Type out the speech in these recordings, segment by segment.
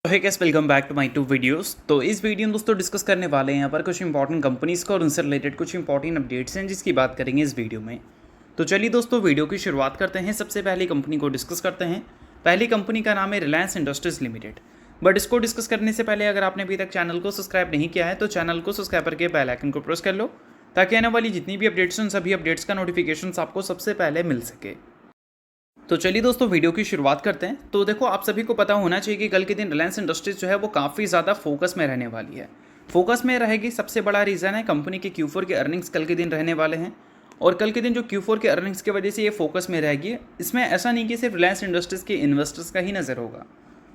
Hey guys, welcome back to my to videos. तो इस video में दोस्तों डिस्कस करने वाले हैं यहाँ पर कुछ इंपॉर्टेंट कंपनीज़ का और उनसे रिलेटेड कुछ इंपॉर्टेंट अपडेट्स हैं जिसकी बात करेंगे इस वीडियो में। तो चलिए दोस्तों वीडियो की शुरुआत करते हैं। सबसे पहली कंपनी को डिस्कस करते हैं। पहली कंपनी का नाम है रिलायंस इंडस्ट्रीज़ लिमिटेड। बट इसको डिस्कस करने से पहले अगर आपने अभी तक चैनल को सब्सक्राइब नहीं किया है तो चैनल को सब्सक्राइब करके बेल आइकन को प्रेस कर लो ताकि आने वाली जितनी भी अपडेट्स हैं सभी अपडेट्स का नोटिफिकेशन आपको सबसे पहले मिल सके। तो चलिए दोस्तों वीडियो की शुरुआत करते हैं। तो देखो, आप सभी को पता होना चाहिए कि कल के दिन रिलायंस इंडस्ट्रीज जो है वो काफ़ी ज़्यादा फोकस में रहने वाली है। फोकस में रहेगी, सबसे बड़ा रीज़न है कंपनी के Q4 के अर्निंग्स कल के दिन रहने वाले हैं। और कल के दिन जो Q4 के अर्निंग्स की वजह से ये फोकस में रहेगी, इसमें ऐसा नहीं कि सिर्फ रिलायंस इंडस्ट्रीज़ के इन्वेस्टर्स का ही नज़र होगा,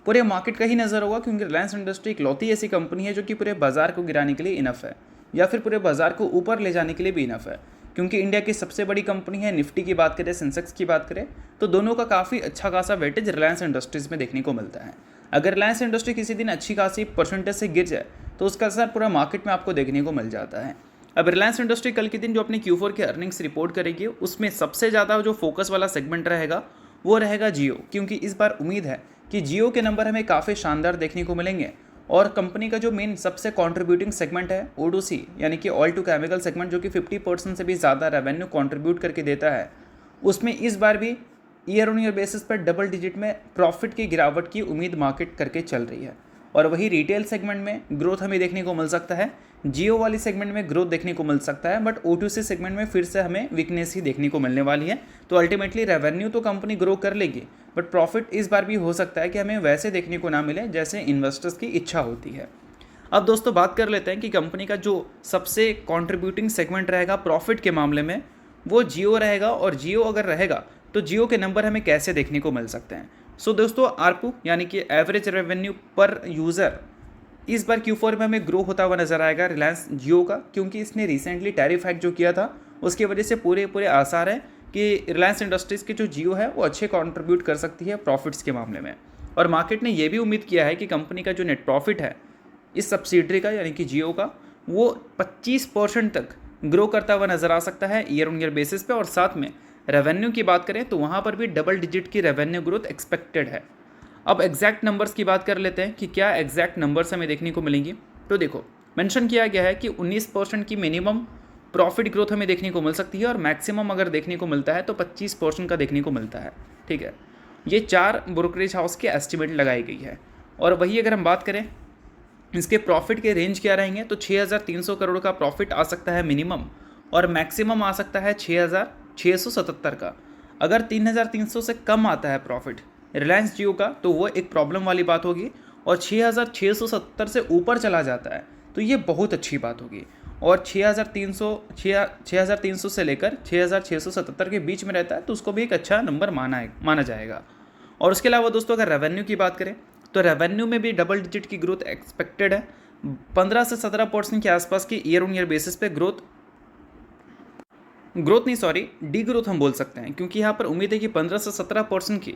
पूरे मार्केट का ही नज़र होगा। क्योंकि रिलायंस इंडस्ट्री इकलौती ऐसी कंपनी है जो कि पूरे बाजार को गिराने के लिए इनफ है या फिर पूरे बाजार को ऊपर ले जाने के लिए भी इनफ है। क्योंकि इंडिया की सबसे बड़ी कंपनी है, निफ्टी की बात करें, सेंसेक्स की बात करें, तो दोनों का काफ़ी अच्छा खासा वेटेज रिलायंस इंडस्ट्रीज़ में देखने को मिलता है। अगर रिलायंस इंडस्ट्री किसी दिन अच्छी खासी परसेंटेज से गिर जाए तो उसका असर पूरा मार्केट में आपको देखने को मिल जाता है। अब रिलायंस इंडस्ट्री कल के दिन जो अपनी Q4 के अर्निंग्स रिपोर्ट करेगी उसमें सबसे ज़्यादा जो फोकस वाला सेगमेंट रहेगा वो रहेगा जियो। क्योंकि इस बार उम्मीद है कि जियो के नंबर हमें काफ़ी शानदार देखने को मिलेंगे। और कंपनी का जो मेन सबसे कंट्रीब्यूटिंग सेगमेंट है O2C यानी कि ऑयल टू केमिकल सेगमेंट, जो कि 50% से भी ज़्यादा रेवेन्यू कंट्रीब्यूट करके देता है, उसमें इस बार भी ईयर ऑन ईयर बेसिस पर डबल डिजिट में प्रॉफिट की गिरावट की उम्मीद मार्केट करके चल रही है। और वही रिटेल सेगमेंट में ग्रोथ हमें देखने को मिल सकता है, जियो वाली सेगमेंट में ग्रोथ देखने को मिल सकता है, बट O2C सेगमेंट में फिर से हमें वीकनेस ही देखने को मिलने वाली है। तो अल्टीमेटली रेवेन्यू तो कंपनी ग्रो कर लेगी, बट प्रॉफिट इस बार भी हो सकता है कि हमें वैसे देखने को ना मिले जैसे इन्वेस्टर्स की इच्छा होती है। अब दोस्तों बात कर लेते हैं कि कंपनी का जो सबसे कंट्रीब्यूटिंग सेगमेंट रहेगा प्रॉफिट के मामले में वो जियो रहेगा। और जियो अगर रहेगा तो जियो के नंबर हमें कैसे देखने को मिल सकते हैं। सो दोस्तों, ARPU यानी कि एवरेज रेवेन्यू पर यूज़र इस बार Q4 में हमें ग्रो होता हुआ नजर आएगा रिलायंस जियो का। क्योंकि इसने रिसेंटली टैरिफ हाइक जो किया था उसकी वजह से पूरे आसार हैं कि रिलायंस इंडस्ट्रीज़ की जो जियो है वो अच्छे कंट्रीब्यूट कर सकती है प्रॉफिट्स के मामले में। और मार्केट ने यह भी उम्मीद किया है कि कंपनी का जो नेट प्रॉफिट है इस सब्सिडरी का यानी कि जियो का वो 25% तक ग्रो करता हुआ नजर आ सकता है ईयर ऑन ईयर बेसिस पे। और साथ में रेवेन्यू की बात करें तो वहाँ पर भी डबल डिजिट की रेवेन्यू ग्रोथ एक्सपेक्टेड है। अब एग्जैक्ट नंबर्स की बात कर लेते हैं कि क्या एग्जैक्ट नंबर्स हमें देखने को मिलेंगी। तो देखो, मेंशन किया गया है कि 19% की मिनिमम प्रॉफिट ग्रोथ हमें देखने को मिल सकती है और मैक्सिमम अगर देखने को मिलता है तो 25% का देखने को मिलता है। ठीक है, ये 4 ब्रोकरेज हाउस के एस्टिमेट लगाई गई है। और वही अगर हम बात करें इसके प्रॉफिट के रेंज क्या रहेंगे तो 6,300 करोड़ का प्रॉफिट आ सकता है मिनिमम, और मैक्सिमम आ सकता है 6,677 का। अगर 3,300 से कम आता है प्रॉफिट रिलायंस जियो का तो वो एक प्रॉब्लम वाली बात होगी, और 6,670 से ऊपर चला जाता है तो ये बहुत अच्छी बात होगी। और 6,300 से लेकर 6,677 के बीच में रहता है तो उसको भी एक अच्छा नंबर माना जाएगा। और उसके अलावा दोस्तों अगर रेवेन्यू की बात करें तो रेवेन्यू में भी डबल डिजिट की ग्रोथ एक्सपेक्टेड है। 15 से 17% के आसपास की ईयर ऑन ईयर बेसिस पे डी ग्रोथ हम बोल सकते हैं। क्योंकि यहाँ पर उम्मीद है कि 15 से 17% की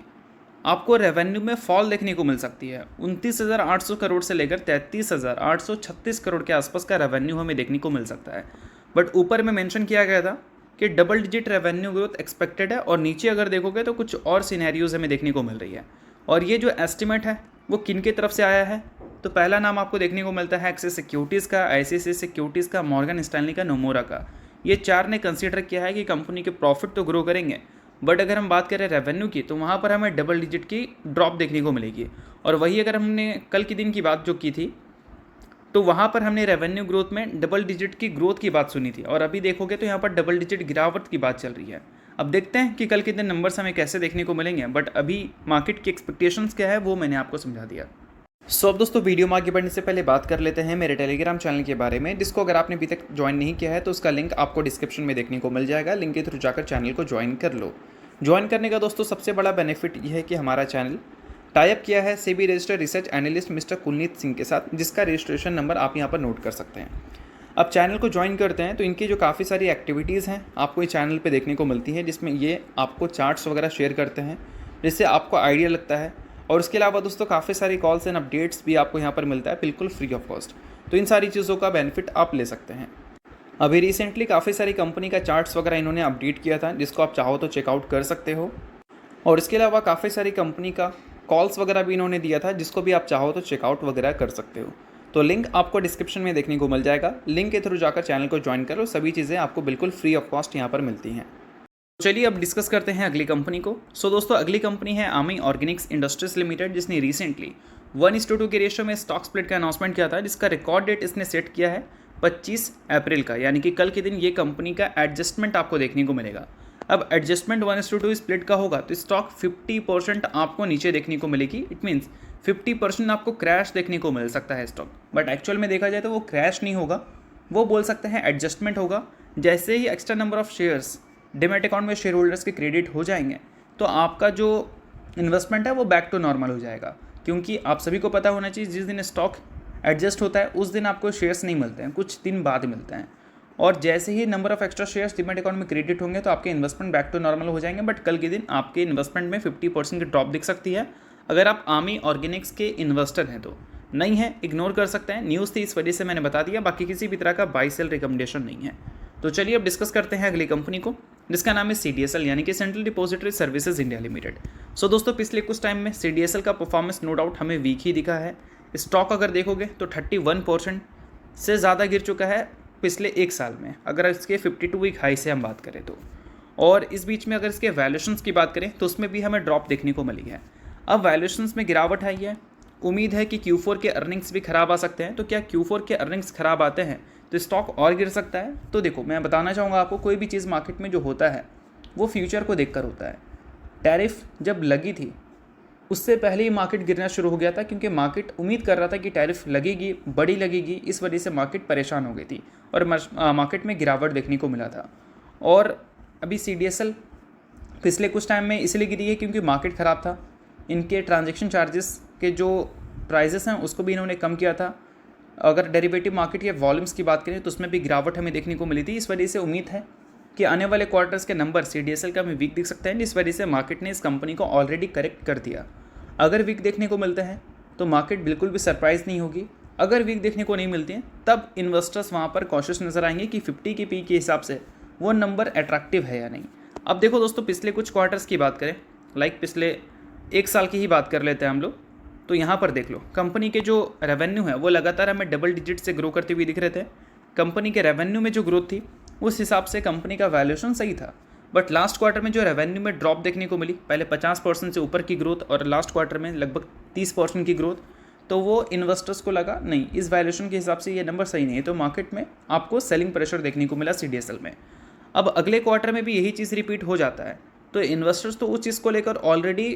आपको रेवेन्यू में फॉल देखने को मिल सकती है। 29,800 करोड़ से लेकर 33,836 करोड़ के आसपास का रेवेन्यू हमें देखने को मिल सकता है। बट ऊपर में मेंशन किया गया था कि double digit revenue growth expected है, और नीचे अगर देखोगे तो कुछ और सिनेरियोज हमें देखने को मिल रही है। और ये जो एस्टिमेट है वो किन की तरफ से आया है तो पहला नाम आपको देखने को मिलता है एक्सिस सिक्योरिटीज़ का, ICICI सिक्योरिटीज़ का, मॉर्गन स्टैनली का, नोमोरा का। ये 4 ने कंसीडर किया है कि कंपनी के प्रॉफिट तो ग्रो करेंगे, बट अगर हम बात करें रेवेन्यू की तो वहाँ पर हमें डबल डिजिट की ड्रॉप देखने को मिलेगी। और वही अगर हमने कल के दिन की बात जो की थी तो वहाँ पर हमने रेवेन्यू ग्रोथ में डबल डिजिट की ग्रोथ की बात सुनी थी, और अभी देखोगे तो यहाँ पर डबल डिजिट गिरावट की बात चल रही है। अब देखते हैं कि कल के दिन नंबर्स हमें कैसे देखने को मिलेंगे, बट अभी मार्केट की एक्सपेक्टेशंस क्या है वो मैंने आपको समझा दिया। सो अब दोस्तों वीडियो में आगे बढ़ने से पहले बात कर लेते हैं मेरे टेलीग्राम चैनल के बारे में, जिसको अगर आपने अभी तक ज्वाइन नहीं किया है तो उसका लिंक आपको डिस्क्रिप्शन में देखने को मिल जाएगा। लिंक के थ्रू जाकर चैनल को ज्वाइन कर लो। ज्वाइन करने का दोस्तों सबसे बड़ा बेनिफिट ये है कि हमारा चैनल टाइप किया है SEBI registered research analyst mister Kulneet Singh के साथ, जिसका रजिस्ट्रेशन नंबर आप यहाँ पर नोट कर सकते हैं। अब चैनल को ज्वाइन करते हैं तो इनकी जो काफ़ी सारी एक्टिविटीज़ हैं आपको इस चैनल पे देखने को मिलती हैं, जिसमें ये आपको चार्ट्स वगैरह शेयर करते हैं जिससे आपको आइडिया लगता है। और उसके अलावा दोस्तों काफ़ी सारी कॉल्स एंड अपडेट्स भी आपको यहाँ पर मिलता है बिल्कुल फ्री ऑफ कॉस्ट। तो इन सारी चीज़ों का बेनिफिट आप ले सकते हैं। अभी रिसेंटली काफ़ी सारी कंपनी का चार्ट्स वगैरह इन्होंने अपडेट किया था, जिसको आप चाहो तो चेकआउट कर सकते हो। और इसके अलावा काफ़ी सारी कंपनी का कॉल्स वगैरह भी इन्होंने दिया था, जिसको भी आप चाहो तो चेकआउट वगैरह कर सकते हो। तो लिंक आपको डिस्क्रिप्शन में देखने को मिल जाएगा। लिंक के थ्रू जाकर चैनल को ज्वाइन करो, सभी चीज़ें आपको बिल्कुल फ्री ऑफ कॉस्ट यहाँ पर मिलती हैं। चलिए अब डिस्कस करते हैं अगली कंपनी को। सो दोस्तों, अगली कंपनी है आमी ऑर्गेनिक्स इंडस्ट्रीज लिमिटेड, जिसने रिसेंटली 1:2 के रेशियो में स्टॉक स्प्लिट का अनाउंसमेंट किया था, जिसका रिकॉर्ड डेट इसने सेट किया है 25 अप्रैल का, यानी कि कल के दिन ये कंपनी का एडजस्टमेंट आपको देखने को मिलेगा। अब एडजस्टमेंट 1:2 स्प्लिट का होगा तो स्टॉक 50% आपको नीचे देखने को मिलेगी। इट मीन्स 50% आपको क्रैश देखने को मिल सकता है स्टॉक, बट एक्चुअल में देखा जाए तो वो क्रैश नहीं होगा, वो बोल सकते हैं एडजस्टमेंट होगा। जैसे ही extra number of shares demat account में शेयर होल्डर्स के क्रेडिट हो जाएंगे तो आपका जो इन्वेस्टमेंट है वो बैक टू नॉर्मल हो जाएगा, क्योंकि आप सभी को पता होना चाहिए जिस दिन स्टॉक एडजस्ट होता है उस दिन आपको शेयर्स नहीं मिलते हैं, कुछ दिन बाद मिलते हैं। और जैसे ही number of extra shares demat account में क्रेडिट होंगे तो आपके इन्वेस्टमेंट बैक टू नॉर्मल हो जाएंगे, बट कल के दिन आपके इन्वेस्टमेंट में 50% की ड्रॉप दिख सकती है अगर आप आमी ऑर्गेनिक्स के इन्वेस्टर हैं तो। नहीं है इग्नोर कर सकते हैं, न्यूज़ थी इस वजह से मैंने बता दिया, बाकी किसी भी तरह का बाई सेल रिकमेंडेशन नहीं है। तो चलिए अब डिस्कस करते हैं अगली कंपनी को, जिसका नाम है CDSL यानी कि central depository services India limited. So दोस्तों, पिछले कुछ टाइम में CDSL का परफॉर्मेंस नो डाउट हमें वीक ही दिखा है। स्टॉक अगर देखोगे तो 31% से ज़्यादा गिर चुका है पिछले एक साल में, अगर इसके 52 वीक हाई से हम बात करें तो। और इस बीच में अगर इसके वैल्यूशंस की बात करें तो उसमें भी हमें ड्रॉप देखने को मिली है। अब वैल्यूशंस में गिरावट आई है, उम्मीद है कि Q4 के अर्निंग्स भी खराब आ सकते हैं। तो क्या Q4 के अर्निंग्स खराब आते हैं तो स्टॉक और गिर सकता है? तो देखो, मैं बताना चाहूँगा आपको, कोई भी चीज़ मार्केट में जो होता है वो फ्यूचर को देखकर होता है। टैरिफ जब लगी थी उससे पहले ही मार्केट गिरना शुरू हो गया था, क्योंकि मार्केट उम्मीद कर रहा था कि टैरिफ लगेगी, बड़ी लगेगी, इस वजह से मार्केट परेशान हो गई थी और मार्केट में गिरावट देखने को मिला था। और अभी CDSL पिछले कुछ टाइम में इसलिए गिरी है क्योंकि मार्केट ख़राब था। इनके ट्रांजेक्शन चार्जेस के जो प्राइजेस हैं उसको भी इन्होंने कम किया था। अगर डेरिवेटिव मार्केट या वॉल्यूम्स की बात करें तो उसमें भी गिरावट हमें देखने को मिली थी। इस वजह से उम्मीद है कि आने वाले क्वार्टर्स के नंबर CDSL का हमें वीक दिख सकते हैं, जिस वजह से मार्केट ने इस कंपनी को ऑलरेडी करेक्ट कर दिया। अगर वीक देखने को मिलते हैं तो मार्केट बिल्कुल भी सरप्राइज नहीं होगी। अगर वीक देखने को नहीं मिलती हैं तब इन्वेस्टर्स वहाँ पर कॉशियस नजर आएंगे कि 50 के पी के हिसाब से वो नंबर अट्रैक्टिव है या नहीं। अब देखो दोस्तों, पिछले कुछ क्वार्टर्स की बात करें, लाइक पिछले एक साल की ही बात कर लेते हैं हम लोग, तो यहाँ पर देख लो कंपनी के जो रेवेन्यू है वो लगातार हमें डबल डिजिट से ग्रो करते हुए दिख रहे थे। कंपनी के रेवेन्यू में जो ग्रोथ थी उस हिसाब से कंपनी का वैल्यूएशन सही था, बट लास्ट क्वार्टर में जो रेवेन्यू में ड्रॉप देखने को मिली, पहले 50% से ऊपर की ग्रोथ और लास्ट क्वार्टर में लगभग 30% की ग्रोथ, तो वो इन्वेस्टर्स को लगा नहीं, इस वैल्यूएशन के हिसाब से ये नंबर सही नहीं है, तो मार्केट में आपको सेलिंग प्रेशर देखने को मिला CDSL में। अब अगले क्वार्टर में भी यही चीज़ रिपीट हो जाता है तो इन्वेस्टर्स तो उस चीज़ को लेकर ऑलरेडी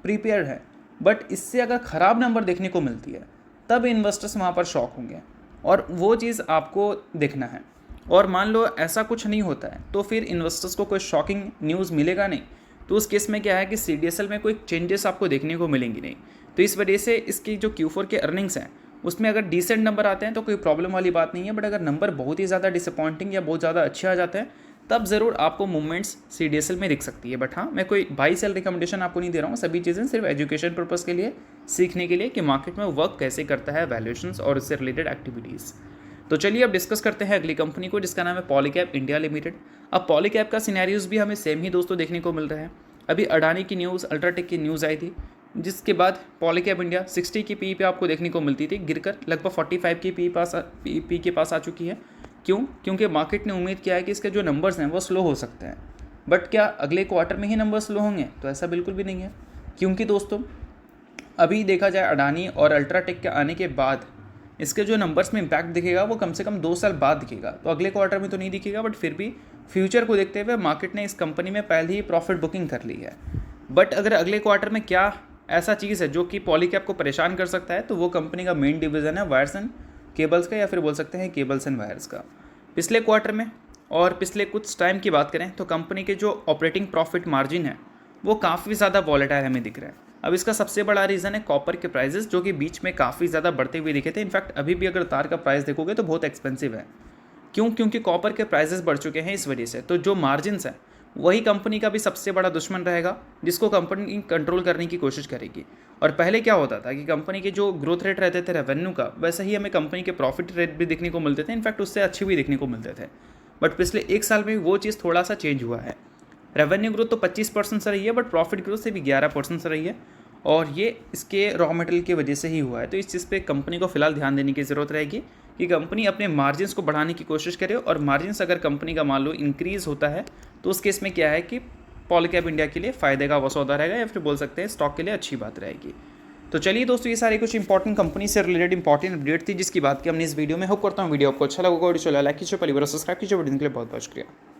प्रिपेयर्ड है, बट इससे अगर ख़राब नंबर देखने को मिलती है तब इन्वेस्टर्स वहाँ पर शॉक होंगे और वो चीज़ आपको देखना है। और मान लो ऐसा कुछ नहीं होता है तो फिर इन्वेस्टर्स को कोई शॉकिंग न्यूज़ मिलेगा नहीं, तो उस केस में क्या है कि CDSL में कोई चेंजेस आपको देखने को मिलेंगी नहीं। तो इस वजह से इसकी जो Q4 के अर्निंग्स हैं उसमें अगर डिसेंट नंबर आते हैं तो कोई प्रॉब्लम वाली बात नहीं है, बट अगर नंबर बहुत ही ज़्यादा डिसअपॉइंटिंग या बहुत ज़्यादा अच्छे आ जाते हैं तब ज़रूर आपको मूवमेंट्स CDSL में दिख सकती है। बट हाँ, मैं कोई बाई सेल रिकमेंडेशन आपको नहीं दे रहा हूँ, सभी चीज़ें सिर्फ एजुकेशन पर्पज़ के लिए, सीखने के लिए कि मार्केट में वर्क कैसे करता है, वैल्यूएशंस और उससे रिलेटेड एक्टिविटीज़। तो चलिए अब डिस्कस करते हैं अगली कंपनी को, जिसका नाम है पॉलीकैब इंडिया लिमिटेड। अब पॉलीकैब का सिनेरियोज भी हमें सेम ही दोस्तों देखने को मिल रहा है। अभी अडानी की न्यूज़, अल्ट्राटेक की न्यूज़ आई थी, जिसके बाद पॉलीकैब इंडिया 60 की पी पे आपको देखने को मिलती थी, गिरकर लगभग 45 की पी के पास आ चुकी है। क्यों? क्योंकि मार्केट ने उम्मीद किया है कि इसके जो नंबर्स हैं वो स्लो हो सकते हैं, बट क्या अगले क्वार्टर में ही नंबर स्लो होंगे? तो ऐसा बिल्कुल भी नहीं है, क्योंकि दोस्तों अभी देखा जाए अडानी और अल्ट्राटेक के आने के बाद इसके जो नंबर्स में इम्पैक्ट दिखेगा वो कम से कम 2 साल बाद दिखेगा। तो अगले क्वार्टर में तो नहीं दिखेगा, बट फिर भी फ्यूचर को देखते हुए मार्केट ने इस कंपनी में पहले ही प्रॉफिट बुकिंग कर ली है। बट अगर अगले क्वार्टर में क्या ऐसा चीज़ है जो कि पॉलीकैब को परेशान कर सकता है, तो वो कंपनी का मेन डिवीज़न है वायर्स एंड केबल्स का, या फिर बोल सकते हैं केबल्स एंड वायर्स का। पिछले क्वार्टर में और पिछले कुछ टाइम की बात करें तो कंपनी के जो ऑपरेटिंग प्रॉफिट मार्जिन है वो काफ़ी ज़्यादा वॉलेटाइल हमें दिख रहा है। अब इसका सबसे बड़ा रीज़न है कॉपर के प्राइसेस, जो कि बीच में काफ़ी ज़्यादा बढ़ते हुए दिखे थे। इनफैक्ट अभी भी अगर तार का प्राइस देखोगे तो बहुत एक्सपेंसिव है। क्यों? क्योंकि कॉपर के प्राइसेस बढ़ चुके हैं, इस वजह से। तो जो मार्जिन्स हैं वही कंपनी का भी सबसे बड़ा दुश्मन रहेगा, जिसको कंपनी कंट्रोल करने की कोशिश करेगी। और पहले क्या होता था कि कंपनी के जो ग्रोथ रेट रहते थे रेवेन्यू का, वैसे ही हमें कंपनी के प्रॉफिट रेट भी देखने को मिलते थे, इनफैक्ट उससे अच्छे भी देखने को मिलते थे। बट पिछले एक साल में वो चीज़ थोड़ा सा चेंज हुआ है। रेवेन्यू ग्रोथ तो 25% से रही है, बट प्रॉफिट ग्रोथ से भी 11% से रही है। और ये इसके रॉ मटेरियल की वजह से ही हुआ है। तो इस चीज़ पे कंपनी को फिलहाल ध्यान देने की ज़रूरत रहेगी कि कंपनी अपने मार्जिन्स को बढ़ाने की कोशिश करे, और मार्जिन्स अगर कंपनी का मान लो इंक्रीज़ होता है तो उस केस में क्या है कि पॉलीकैब इंडिया के लिए फ़ायदे का वो सौदा रहेगा, या फिर बोल सकते हैं स्टॉक के लिए अच्छी बात रहेगी। तो चलिए दोस्तों, ये सारी कुछ इंपॉर्टेंट कंपनी से रिलेटेड इंपॉर्टेंट अपडेट थी जिसकी बात की हमने इस वीडियो में। होप करता हूँ वीडियो आपको अच्छा लगा। वीडियो चला लाइक कीजिए, पहली बार सब्सक्राइब कीजिए। वीडियो के लिए बहुत बहुत शुक्रिया।